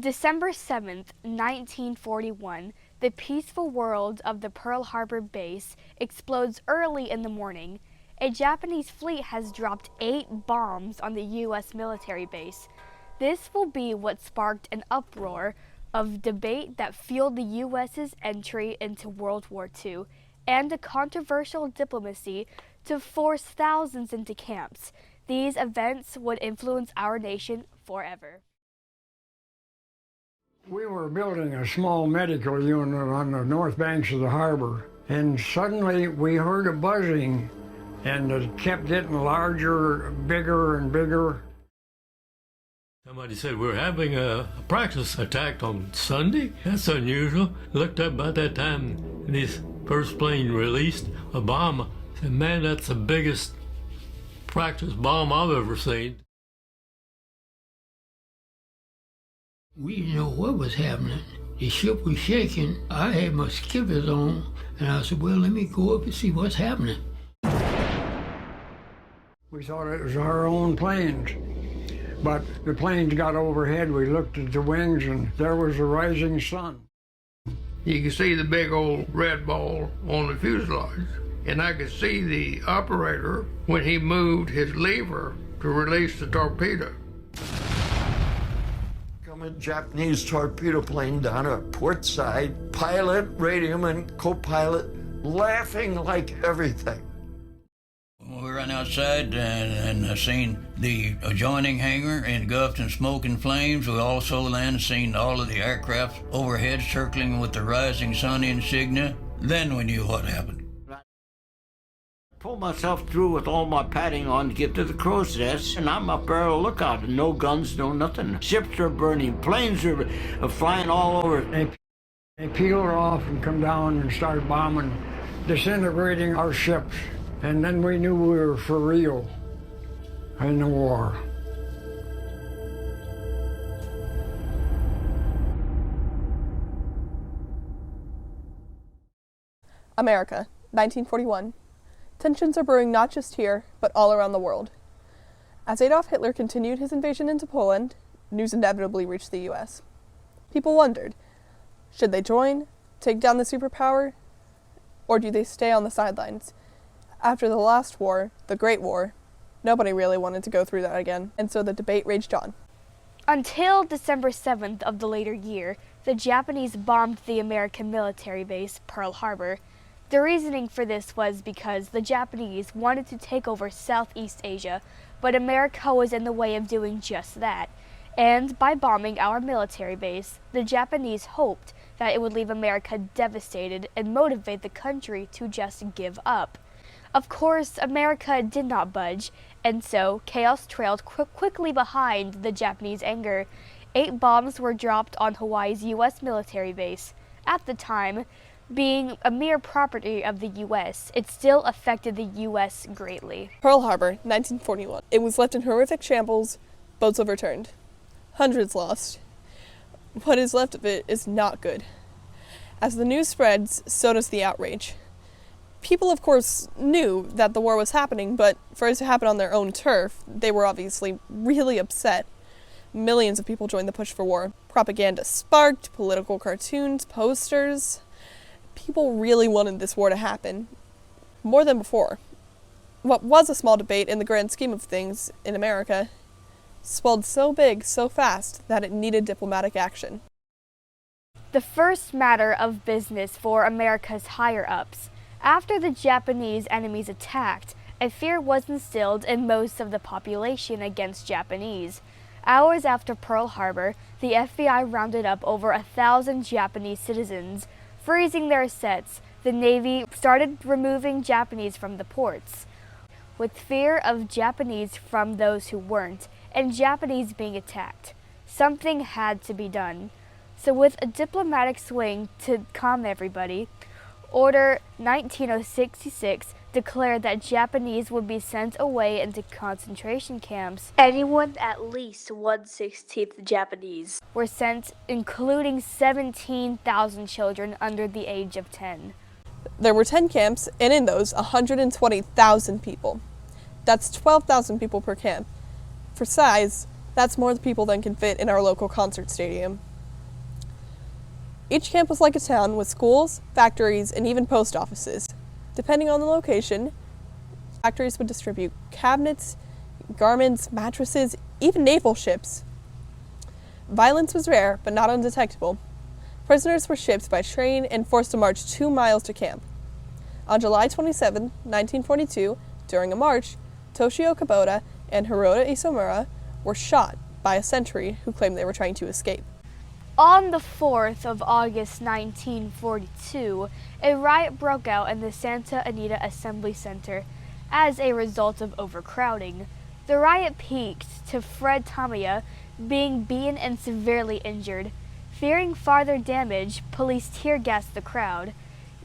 December 7th, 1941, the peaceful world of the Pearl Harbor base explodes early in the morning. A Japanese fleet has dropped 8 bombs on the U.S. military base. This will be what sparked an uproar of debate that fueled the U.S.'s entry into World War II and a controversial diplomacy to force thousands into camps. These events would influence our nation forever. We were building a small medical unit on the north banks of the harbor, and suddenly we heard a buzzing, and it kept getting larger, bigger and bigger. Somebody said, we're having a practice attack on Sunday? That's unusual. Looked up about that time, this first plane released a bomb. I said, man, that's the biggest practice bomb I've ever seen. We didn't know what was happening. The ship was shaking. I had my skippers on, and I said, well, let me go up and see what's happening. We thought it was our own planes, but the planes got overhead. We looked at the wings, and there was the rising sun. You could see the big old red ball on the fuselage, and I could see the operator when he moved his lever to release the torpedo. A Japanese torpedo plane down at port side, pilot, radium, and co-pilot laughing like everything. We ran outside and seen the adjoining hangar engulfed in smoke and flames. We also then seen all of the aircraft overhead circling with the rising sun insignia. Then we knew what happened. Pulled myself through with all my padding on to get to the crow's nest, and I'm up there on the lookout, and no guns, no nothing. Ships are burning, planes are flying all over. They peeled off and come down and started bombing, disintegrating our ships. And then we knew we were for real in the war. America, 1941. Tensions are brewing not just here, but all around the world. As Adolf Hitler continued his invasion into Poland, news inevitably reached the U.S. People wondered, should they join, take down the superpower, or do they stay on the sidelines? After the last war, the Great War, nobody really wanted to go through that again, and so the debate raged on. Until December 7th of the later year, the Japanese bombed the American military base, Pearl Harbor. The reasoning for this was because the Japanese wanted to take over Southeast Asia, but America was in the way of doing just that. And by bombing our military base, the Japanese hoped that it would leave America devastated and motivate the country to just give up. Of course, America did not budge, and so chaos trailed quickly behind the Japanese anger. 8 bombs were dropped on Hawaii's U.S. military base. At the time, being a mere property of the U.S., it still affected the U.S. greatly. Pearl Harbor, 1941. It was left in horrific shambles, boats overturned, hundreds lost. What is left of it is not good. As the news spreads, so does the outrage. People, of course, knew that the war was happening, but for it to happen on their own turf, they were obviously really upset. Millions of people joined the push for war. Propaganda sparked, political cartoons, posters. People really wanted this war to happen, more than before. What was a small debate in the grand scheme of things in America swelled so big, so fast, that it needed diplomatic action. The first matter of business for America's higher-ups. After the Japanese enemies attacked, a fear was instilled in most of the population against Japanese. Hours after Pearl Harbor, the FBI rounded up over 1,000 Japanese citizens. Freezing their assets, the Navy started removing Japanese from the ports. With fear of Japanese from those who weren't, and Japanese being attacked, something had to be done. So with a diplomatic swing to calm everybody, Order 1966 declared that Japanese would be sent away into concentration camps. Anyone at least 1/16 Japanese were sent, including 17,000 children under the age of 10. There were 10 camps, and in those, 120,000 people. That's 12,000 people per camp. For size, That's more people than can fit in our local concert stadium. Each camp was like a town with schools, factories, and even post offices. Depending on the location, factories would distribute cabinets, garments, mattresses, even naval ships. Violence was rare, but not undetectable. Prisoners were shipped by train and forced to march 2 miles to camp. On July 27, 1942, during a march, Toshio Kubota and Hiroda Isomura were shot by a sentry who claimed they were trying to escape. On the 4th of August 1942, a riot broke out in the Santa Anita Assembly Center as a result of overcrowding. The riot peaked to Fred Tamiya being beaten and severely injured. Fearing farther damage, police tear-gassed the crowd.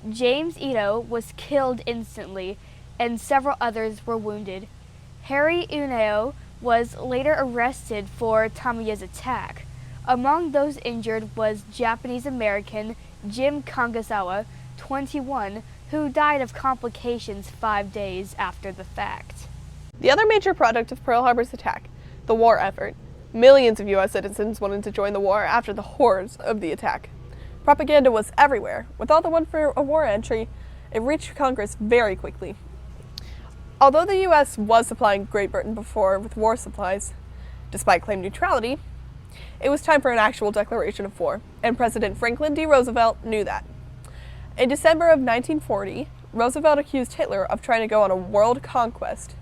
James Ito was killed instantly, and several others were wounded. Harry Uneo was later arrested for Tamiya's attack. Among those injured was Japanese-American Jim Kangasawa, 21, who died of complications 5 days after the fact. The other major product of Pearl Harbor's attack, the war effort. Millions of U.S. citizens wanted to join the war after the horrors of the attack. Propaganda was everywhere. With all the want for a war entry, it reached Congress very quickly. Although the U.S. was supplying Great Britain before with war supplies, despite claimed neutrality, it was time for an actual declaration of war, and President Franklin D. Roosevelt knew that. In December of 1940, Roosevelt accused Hitler of trying to go on a world conquest.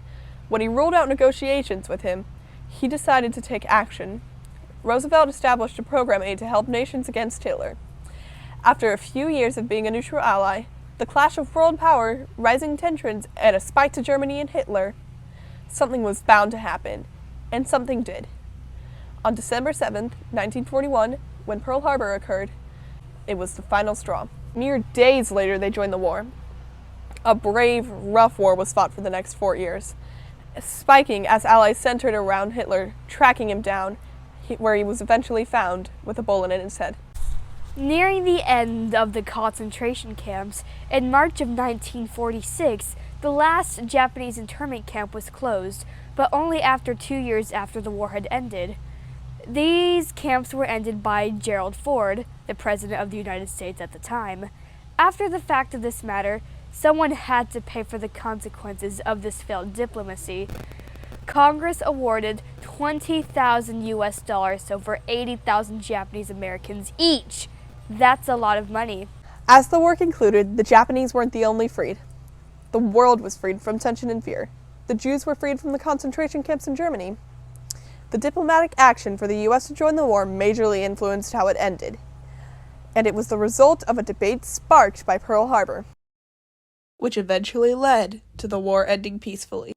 When he ruled out negotiations with him, he decided to take action. Roosevelt established a program aid to help nations against Hitler. After a few years of being a neutral ally, the clash of world power, rising tensions, and a spike to Germany and Hitler, something was bound to happen, and something did. On December 7th, 1941, when Pearl Harbor occurred, it was the final straw. Mere days later, they joined the war. A brave, rough war was fought for the next 4 years, spiking as allies centered around Hitler, tracking him down, where he was eventually found with a bullet in his head. Nearing the end of the concentration camps, in March of 1946, the last Japanese internment camp was closed, but only after 2 years after the war had ended. These camps were ended by Gerald Ford, the President of the United States at the time. After the fact of this matter, someone had to pay for the consequences of this failed diplomacy. Congress awarded $20,000 US to over 80,000 Japanese Americans each. That's a lot of money. As the war concluded, the Japanese weren't the only freed. The world was freed from tension and fear. The Jews were freed from the concentration camps in Germany. The diplomatic action for the U.S. to join the war majorly influenced how it ended, and it was the result of a debate sparked by Pearl Harbor, which eventually led to the war ending peacefully.